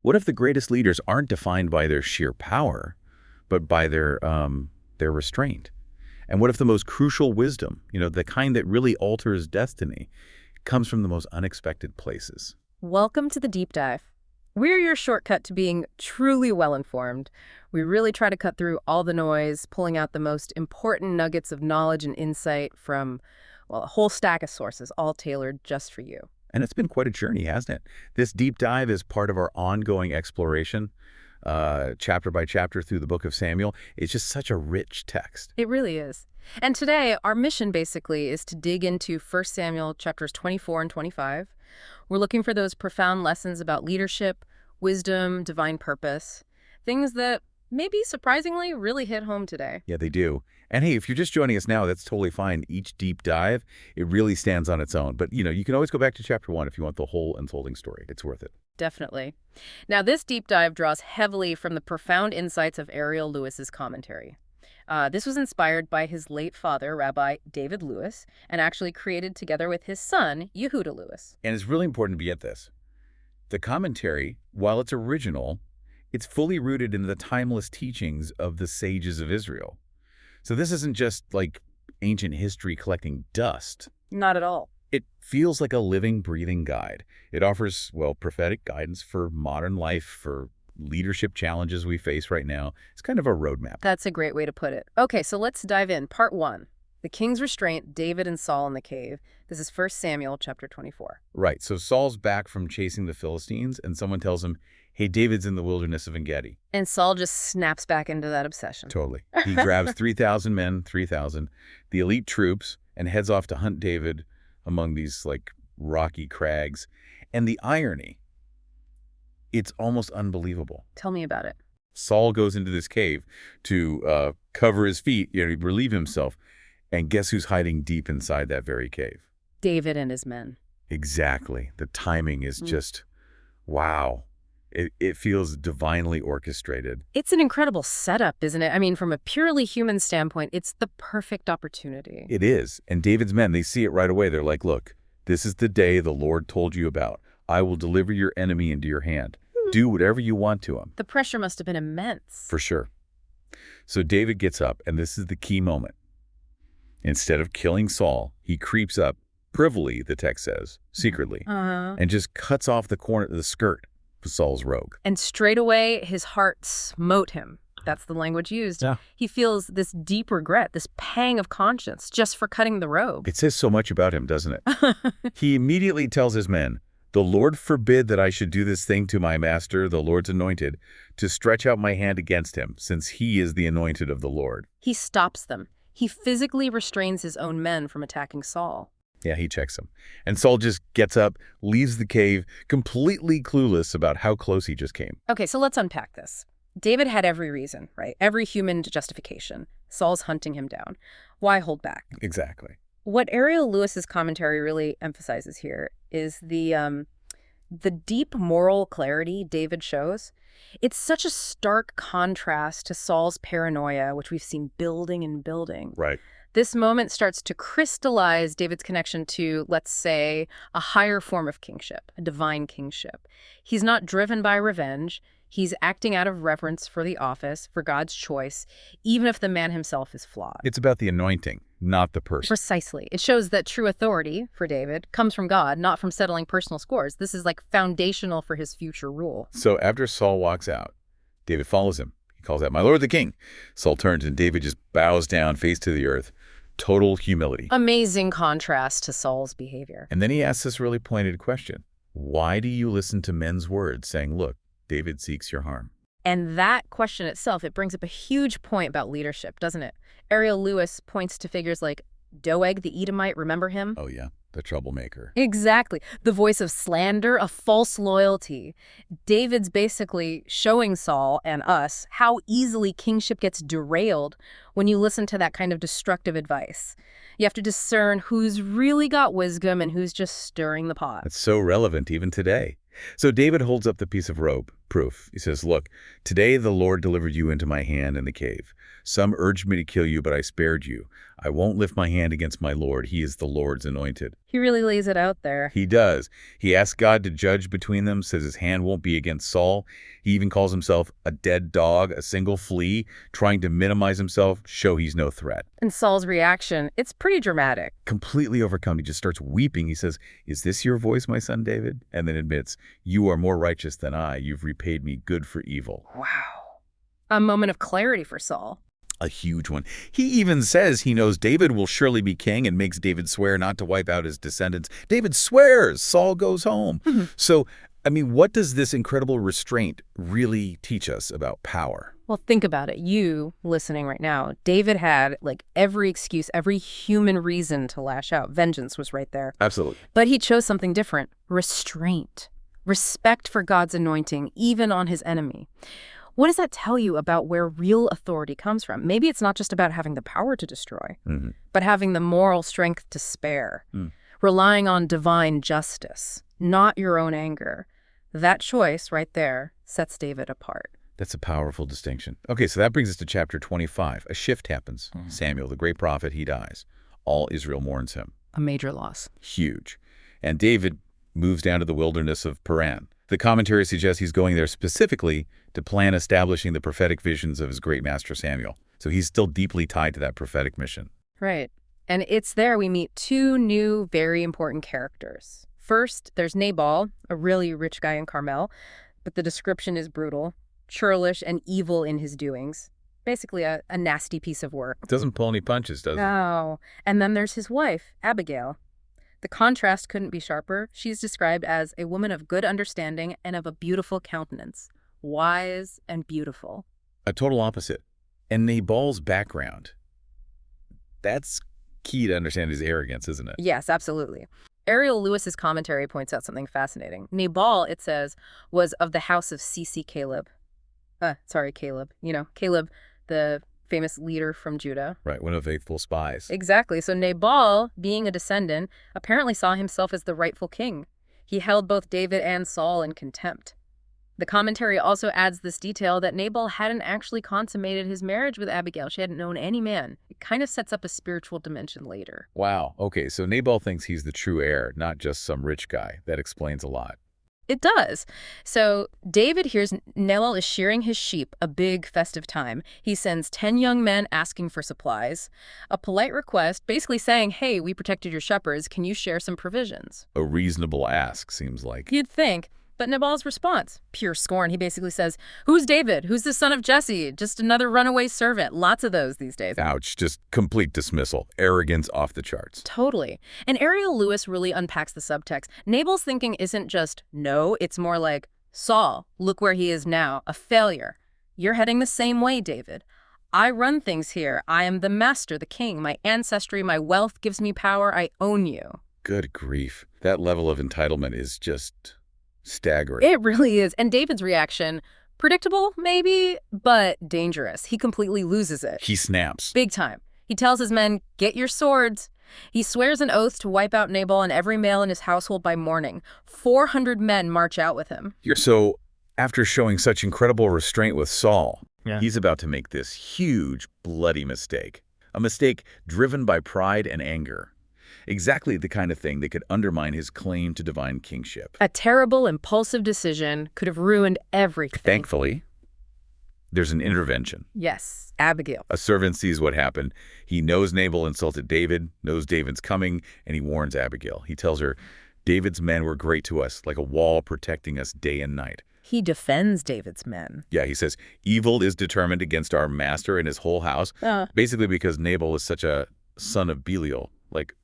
What if the greatest leaders aren't defined by their sheer power, but by their restraint? And what if the most crucial wisdom, the kind that really alters destiny, comes from the most unexpected places? Welcome to the deep dive. We're your shortcut to being truly well-informed. We really try to cut through all the noise, pulling out the most important nuggets of knowledge and insight from, well, a whole stack of sources, all tailored just for you. And it's been quite a journey, hasn't it? This deep dive is part of our ongoing exploration, chapter by chapter through the book of Samuel. It's just such a rich text. It really is. And today, our mission basically is to dig into 1 Samuel chapters 24 and 25. We're looking for those profound lessons about leadership, wisdom, divine purpose, things that maybe surprisingly really hit home today. Yeah, they do. And hey, if you're just joining us now, that's totally fine. Each deep dive, it really stands on its own. But, you can always go back to chapter 1 if you want the whole unfolding story. It's worth it. Definitely. Now, this deep dive draws heavily from the profound insights of Ariel Louis's commentary. This was inspired by his late father, Rabbi David Louis, and actually created together with his son, Yehuda Louis. And it's really important to get this. The commentary, while it's original, it's fully rooted in the timeless teachings of the sages of Israel. So this isn't just like ancient history collecting dust. Not at all. It feels like a living, breathing guide. It offers, prophetic guidance for modern life, for leadership challenges we face right now. It's kind of a roadmap. That's a great way to put it. Okay, so let's dive in. Part 1. The king's restraint, David and Saul in the cave. This is 1 Samuel chapter 24. Right, so Saul's back from chasing the Philistines, and someone tells him, hey, David's in the wilderness of Engedi. And Saul just snaps back into that obsession. Totally. He grabs 3,000 men, 3,000, the elite troops, and heads off to hunt David among these, rocky crags. And the irony, it's almost unbelievable. Tell me about it. Saul goes into this cave to cover his feet, relieve himself. And guess who's hiding deep inside that very cave? David and his men. Exactly. The timing is just, wow. It feels divinely orchestrated. It's an incredible setup, isn't it? I mean, from a purely human standpoint, it's the perfect opportunity. It is. And David's men, they see it right away. They're like, look, this is the day the Lord told you about. I will deliver your enemy into your hand. Do whatever you want to him. The pressure must have been immense. For sure. So David gets up, and this is the key moment. Instead of killing Saul, he creeps up, privily, the text says, secretly, and just cuts off the corner of the skirt of Saul's robe. And straight away, his heart smote him. That's the language used. Yeah. He feels this deep regret, this pang of conscience, just for cutting the robe. It says so much about him, doesn't it? He immediately tells his men, the Lord forbid that I should do this thing to my master, the Lord's anointed, to stretch out my hand against him, since he is the anointed of the Lord. He stops them. He physically restrains his own men from attacking Saul. Yeah, he checks him. And Saul just gets up, leaves the cave, completely clueless about how close he just came. Okay, so let's unpack this. David had every reason, right? Every human justification. Saul's hunting him down. Why hold back? Exactly. What Ariel Louis's commentary really emphasizes here is the deep moral clarity David shows. It's such a stark contrast to Saul's paranoia, which we've seen building and building. Right. This moment starts to crystallize David's connection to, let's say, a higher form of kingship, a divine kingship. He's not driven by revenge. He's acting out of reverence for the office, for God's choice, even if the man himself is flawed. It's about the anointing, not the person. Precisely. It shows that true authority, for David, comes from God, not from settling personal scores. This is foundational for his future rule. So after Saul walks out, David follows him. He calls out, my lord the king. Saul turns and David just bows down, face to the earth. Total humility. Amazing contrast to Saul's behavior. And then he asks this really pointed question. Why do you listen to men's words saying, look, David seeks your harm? And that question itself, it brings up a huge point about leadership, doesn't it? Ariel Louis points to figures like Doeg the Edomite, remember him? Oh, yeah, the troublemaker. Exactly. The voice of slander, of false loyalty. David's basically showing Saul and us how easily kingship gets derailed when you listen to that kind of destructive advice. You have to discern who's really got wisdom and who's just stirring the pot. It's so relevant even today. So David holds up the piece of rope, proof. He says, look, today the Lord delivered you into my hand in the cave. Some urged me to kill you, but I spared you. I won't lift my hand against my Lord. He is the Lord's anointed. He really lays it out there. He does. He asks God to judge between them, says his hand won't be against Saul. He even calls himself a dead dog, a single flea, trying to minimize himself, show he's no threat. And Saul's reaction, it's pretty dramatic. Completely overcome, he just starts weeping. He says, "Is this your voice, my son David?" And then admits, "You are more righteous than I. You've repaid me good for evil." Wow. A moment of clarity for Saul. A huge one. He even says he knows David will surely be king and makes David swear not to wipe out his descendants. David swears. Saul goes home. So, I mean, what does this incredible restraint really teach us about power? Well, think about it. You, listening right now, David had like every excuse, every human reason to lash out. Vengeance was right there. Absolutely. But he chose something different. Restraint. Respect for God's anointing, even on his enemy. What does that tell you about where real authority comes from? Maybe it's not just about having the power to destroy, but having the moral strength to spare, relying on divine justice, not your own anger. That choice right there sets David apart. That's a powerful distinction. Okay, so that brings us to chapter 25. A shift happens. Samuel, the great prophet, he dies. All Israel mourns him. A major loss. Huge. And David moves down to the wilderness of Paran. The commentary suggests he's going there specifically to plan establishing the prophetic visions of his great master Samuel. So he's still deeply tied to that prophetic mission. Right. And it's there we meet two new, very important characters. First, there's Nabal, a really rich guy in Carmel, but the description is brutal, churlish, and evil in his doings. Basically a nasty piece of work. Doesn't pull any punches, does it? No. And then there's his wife, Abigail. The contrast couldn't be sharper. She's described as a woman of good understanding and of a beautiful countenance, wise and beautiful. A total opposite. And Nabal's background, that's key to understand his arrogance, isn't it? Yes, absolutely. Ariel Louis's commentary points out something fascinating. Nabal, it says, was of the house of Caleb. Caleb. You know, Caleb, the famous leader from Judah. Right, one of the faithful spies. Exactly. So Nabal, being a descendant, apparently saw himself as the rightful king. He held both David and Saul in contempt. The commentary also adds this detail that Nabal hadn't actually consummated his marriage with Abigail. She hadn't known any man. It kind of sets up a spiritual dimension later. Wow. Okay, so Nabal thinks he's the true heir, not just some rich guy. That explains a lot. It does. So David hears Nabal is shearing his sheep, a big festive time. He sends 10 young men asking for supplies. A polite request, basically saying, hey, we protected your shepherds. Can you share some provisions? A reasonable ask, seems like. You'd think. But Nabal's response, pure scorn. He basically says, who's David? Who's the son of Jesse? Just another runaway servant. Lots of those these days. Ouch. Just complete dismissal. Arrogance off the charts. Totally. And Ariel Louis really unpacks the subtext. Nabal's thinking isn't just no, it's more like, Saul, look where he is now, a failure. You're heading the same way, David. I run things here. I am the master, the king. My ancestry, my wealth gives me power. I own you. Good grief. That level of entitlement is just staggering. It really is. And David's reaction, predictable, maybe, but dangerous. He completely loses it. He snaps. Big time. He tells his men, get your swords. He swears an oath to wipe out Nabal and every male in his household by morning. 400 men march out with him. So, after showing such incredible restraint with Saul, he's about to make this huge, bloody mistake. A mistake driven by pride and anger. Exactly the kind of thing that could undermine his claim to divine kingship. A terrible, impulsive decision could have ruined everything. Thankfully, there's an intervention. Yes, Abigail. A servant sees what happened. He knows Nabal insulted David, knows David's coming, and he warns Abigail. He tells her, David's men were great to us, like a wall protecting us day and night. He defends David's men. Yeah, he says, evil is determined against our master and his whole house, basically because Nabal is such a son of Belial, like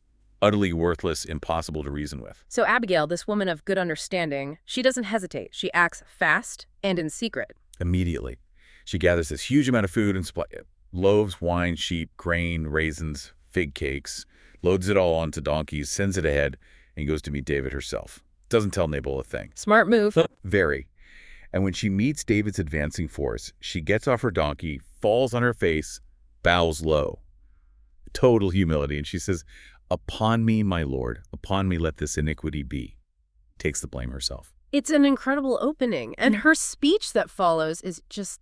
utterly worthless, impossible to reason with. So Abigail, this woman of good understanding, she doesn't hesitate. She acts fast and in secret. Immediately. She gathers this huge amount of food and supply loaves, wine, sheep, grain, raisins, fig cakes, loads it all onto donkeys, sends it ahead, and goes to meet David herself. Doesn't tell Nabal a thing. Smart move. Very. And when she meets David's advancing force, she gets off her donkey, falls on her face, bows low. Total humility. And she says, upon me, my lord, upon me let this iniquity be. Takes the blame herself. It's an incredible opening. And her speech that follows is just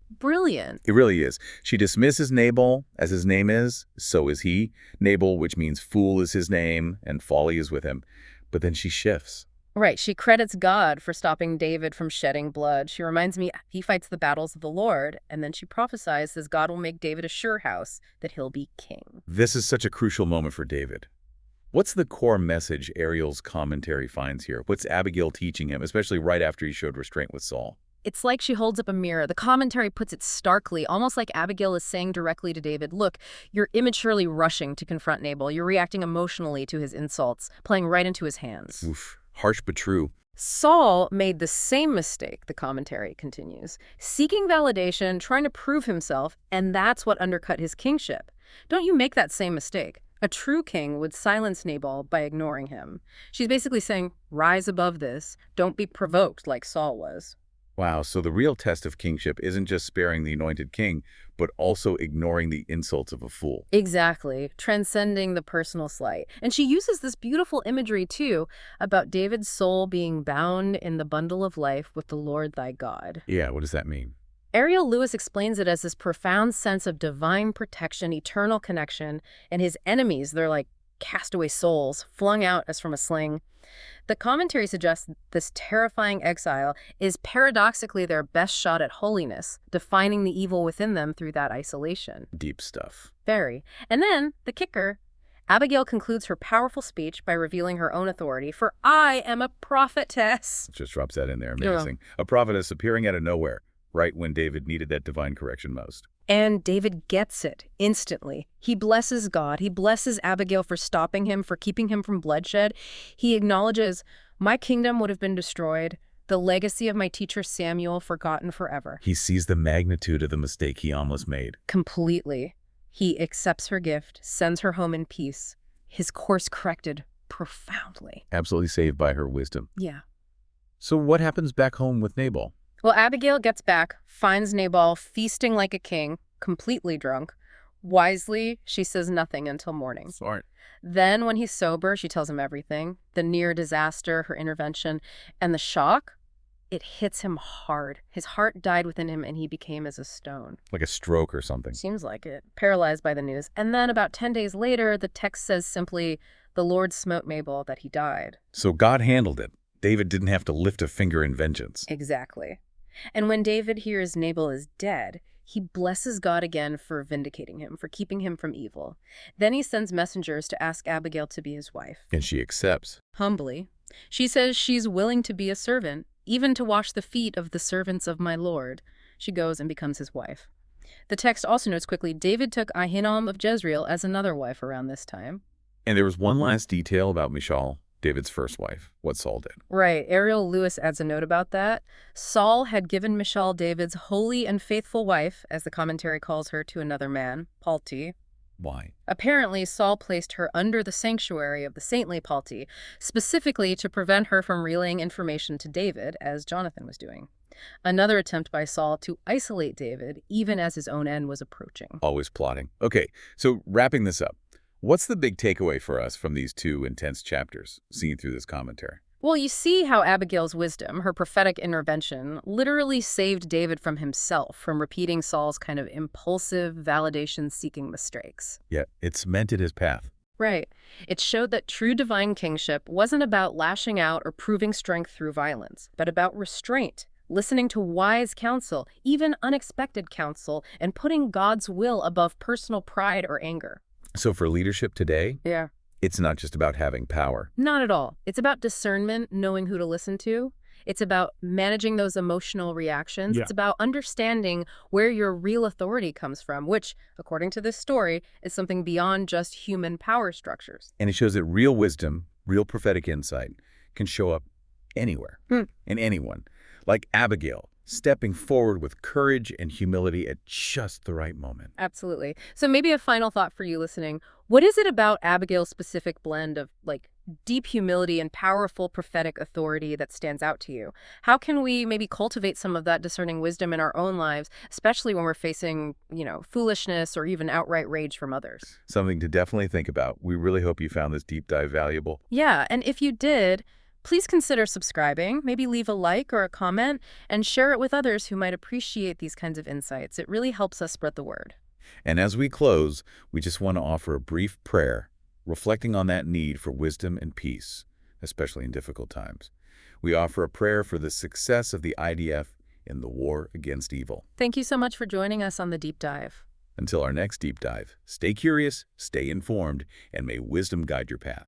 Brilliant. It really is. She dismisses Nabal, as his name is, so is he. Nabal, which means fool, is his name, and folly is with him. But then she shifts. Right, she credits God for stopping David from shedding blood. She reminds me he fights the battles of the Lord, and then she prophesies that God will make David a sure house, that he'll be king. This is such a crucial moment for David. What's the core message Ariel's commentary finds here? What's Abigail teaching him, especially right after he showed restraint with Saul? It's like she holds up a mirror. The commentary puts it starkly, almost like Abigail is saying directly to David, look, you're immaturely rushing to confront Nabal. You're reacting emotionally to his insults, playing right into his hands. Oof, harsh but true. Saul made the same mistake, the commentary continues, seeking validation, trying to prove himself, and that's what undercut his kingship. Don't you make that same mistake. A true king would silence Nabal by ignoring him. She's basically saying, rise above this. Don't be provoked like Saul was. Wow, so the real test of kingship isn't just sparing the anointed king, but also ignoring the insults of a fool. Exactly, transcending the personal slight. And she uses this beautiful imagery, too, about David's soul being bound in the bundle of life with the Lord thy God. Yeah, what does that mean? Ariel Louis explains it as this profound sense of divine protection, eternal connection, and his enemies, they're like castaway souls, flung out as from a sling. The commentary suggests this terrifying exile is paradoxically their best shot at holiness, defining the evil within them through that isolation. Deep stuff. Very. And then, the kicker, Abigail concludes her powerful speech by revealing her own authority, for I am a prophetess. Just drops that in there, amazing. A prophetess appearing out of nowhere, right when David needed that divine correction most. And David gets it instantly. He blesses God. He blesses Abigail for stopping him, for keeping him from bloodshed. He acknowledges, my kingdom would have been destroyed, the legacy of my teacher Samuel forgotten forever. He sees the magnitude of the mistake he almost made. Completely. He accepts her gift, sends her home in peace, his course corrected profoundly. Absolutely saved by her wisdom. Yeah. So what happens back home with Nabal? Well, Abigail gets back, finds Nabal feasting like a king, completely drunk. Wisely, she says nothing until morning. Smart. Then, when he's sober, she tells him everything. The near disaster, her intervention, and the shock, it hits him hard. His heart died within him and he became as a stone. Like a stroke or something. Seems like it. Paralyzed by the news. And then about 10 days later, the text says simply, the Lord smote Nabal, that he died. So God handled it. David didn't have to lift a finger in vengeance. Exactly. And when David hears Nabal is dead, he blesses God again for vindicating him, for keeping him from evil. Then he sends messengers to ask Abigail to be his wife. And she accepts. Humbly. She says she's willing to be a servant, even to wash the feet of the servants of my Lord. She goes and becomes his wife. The text also notes quickly, David took Ahinoam of Jezreel as another wife around this time. And there was one last detail about Michal, David's first wife, what Saul did. Right. Ariel Louis adds a note about that. Saul had given Michal, David's holy and faithful wife, as the commentary calls her, to another man, Palti. Why? Apparently, Saul placed her under the sanctuary of the saintly Palti, specifically to prevent her from relaying information to David, as Jonathan was doing. Another attempt by Saul to isolate David, even as his own end was approaching. Always plotting. Okay, so wrapping this up. What's the big takeaway for us from these two intense chapters, seen through this commentary? Well, you see how Abigail's wisdom, her prophetic intervention, literally saved David from himself, from repeating Saul's kind of impulsive, validation-seeking mistakes. Yeah, it cemented his path. Right. It showed that true divine kingship wasn't about lashing out or proving strength through violence, but about restraint, listening to wise counsel, even unexpected counsel, and putting God's will above personal pride or anger. So for leadership today, Yeah. it's not just about having power. Not at all. It's about discernment, knowing who to listen to. It's about managing those emotional reactions. Yeah. It's about understanding where your real authority comes from, which, according to this story, is something beyond just human power structures. And it shows that real wisdom, real prophetic insight, can show up anywhere, in anyone. Like Abigail, stepping forward with courage and humility at just the right moment. Absolutely. So maybe a final thought for you listening. What is it about Abigail's specific blend of, deep humility and powerful prophetic authority that stands out to you? How can we maybe cultivate some of that discerning wisdom in our own lives, especially when we're facing, foolishness or even outright rage from others? Something to definitely think about. We really hope you found this deep dive valuable. Yeah, and if you did, Please consider subscribing, maybe leave a like or a comment, and share it with others who might appreciate these kinds of insights. It really helps us spread the word. And as we close, we just want to offer a brief prayer, reflecting on that need for wisdom and peace, especially in difficult times. We offer a prayer for the success of the IDF in the war against evil. Thank you so much for joining us on the Deep Dive. Until our next deep dive, stay curious, stay informed, and may wisdom guide your path.